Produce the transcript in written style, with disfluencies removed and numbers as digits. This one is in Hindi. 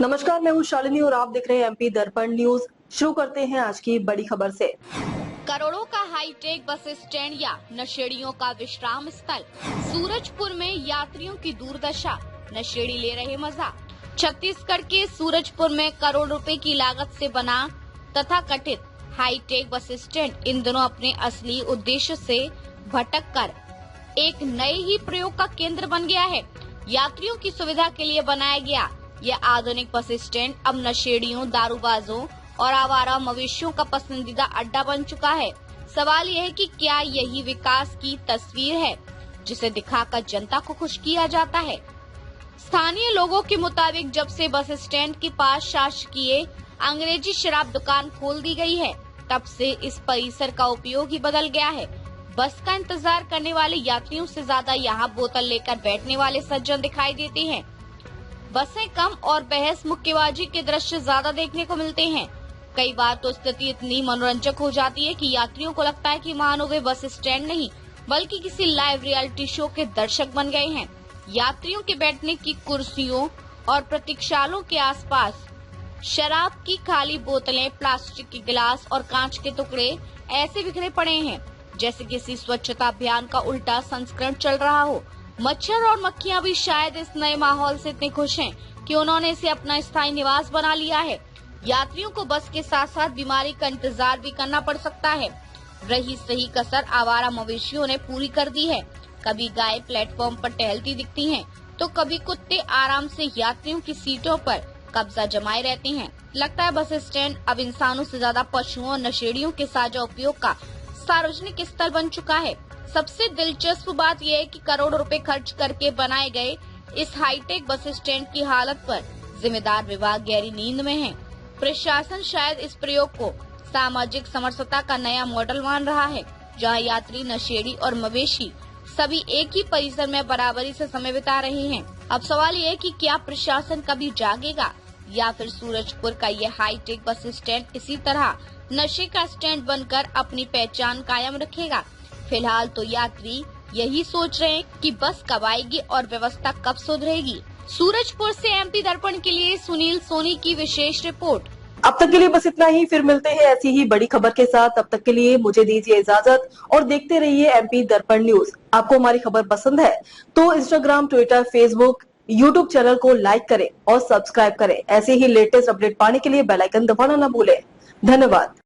नमस्कार, मैं हूँ शालिनी और आप देख रहे हैं एमपी दर्पण न्यूज। शुरू करते हैं आज की बड़ी खबर से। करोड़ों का हाईटेक बस स्टैंड या नशेड़ियों का विश्राम स्थल। सूरजपुर में यात्रियों की दुर्दशा, नशेड़ी ले रहे मजा। छत्तीसगढ़ के सूरजपुर में करोड़ रुपए की लागत से बना तथा कथित हाईटेक बस स्टैंड इन दिनों अपने असली उद्देश्य से भटक कर एक नए ही प्रयोग का केंद्र बन गया है। यात्रियों की सुविधा के लिए बनाया गया यह आधुनिक बस स्टैंड अब नशेड़ियों, दारूबाजों और आवारा मवेशियों का पसंदीदा अड्डा बन चुका है। सवाल यह है कि क्या यही विकास की तस्वीर है जिसे दिखाकर जनता को खुश किया जाता है। स्थानीय लोगों के मुताबिक जब से बस स्टैंड के पास शासकीय अंग्रेजी शराब दुकान खोल दी गई है, तब से इस परिसर का उपयोग ही बदल गया है। बस का इंतजार करने वाले यात्रियों से ज्यादा यहाँ बोतल लेकर बैठने वाले सज्जन दिखाई देते हैं। बसें कम और बहस मुक्केबाजी के दृश्य ज्यादा देखने को मिलते हैं। कई बार तो स्थिति इतनी मनोरंजक हो जाती है कि यात्रियों को लगता है कि मानो वे बस स्टैंड नहीं बल्कि किसी लाइव रियलिटी शो के दर्शक बन गए हैं। यात्रियों के बैठने की कुर्सियों और प्रतीक्षालयों के आसपास शराब की खाली बोतलें, प्लास्टिक के गिलास और कांच के टुकड़े ऐसे बिखरे पड़े हैं जैसे किसी स्वच्छता अभियान का उल्टा संस्करण चल रहा हो। मच्छर और मक्खियां भी शायद इस नए माहौल से इतने खुश हैं कि उन्होंने इसे अपना स्थायी निवास बना लिया है। यात्रियों को बस के साथ साथ बीमारी का इंतजार भी करना पड़ सकता है। रही सही कसर आवारा मवेशियों ने पूरी कर दी है। कभी गाय प्लेटफॉर्म पर टहलती दिखती हैं, तो कभी कुत्ते आराम से यात्रियों की सीटों पर कब्जा जमाए रहते हैं। लगता है बस स्टैंड अब इंसानों से ज्यादा पशुओं और नशेड़ियों के साझा उपयोग का सार्वजनिक स्थल बन चुका है। सबसे दिलचस्प बात यह है कि करोड़ रुपए खर्च करके बनाए गए इस हाईटेक बस स्टैंड की हालत पर जिम्मेदार विभाग गहरी नींद में है। प्रशासन शायद इस प्रयोग को सामाजिक समरसता का नया मॉडल मान रहा है, जहां यात्री, नशेड़ी और मवेशी सभी एक ही परिसर में बराबरी से समय बिता रहे हैं। अब सवाल ये है कि क्या प्रशासन कभी जागेगा या फिर सूरजपुर का ये हाईटेक बस स्टैंड इसी तरह नशे का स्टैंड बनकर अपनी पहचान कायम रखेगा। फिलहाल तो यात्री यही सोच रहे हैं कि बस कब आएगी और व्यवस्था कब सुधरेगी। सूरजपुर से एमपी दर्पण के लिए सुनील सोनी की विशेष रिपोर्ट। अब तक के लिए बस इतना ही, फिर मिलते हैं ऐसी ही बड़ी खबर के साथ। तब तक के लिए मुझे दीजिए इजाजत और देखते रहिए एमपी दर्पण न्यूज। आपको हमारी खबर पसंद है तो Instagram, Twitter, Facebook, YouTube channel को लाइक करें और सब्सक्राइब करें। ऐसे ही लेटेस्ट अपडेट पाने के लिए बेल आइकन दबाना न भूलें। धन्यवाद।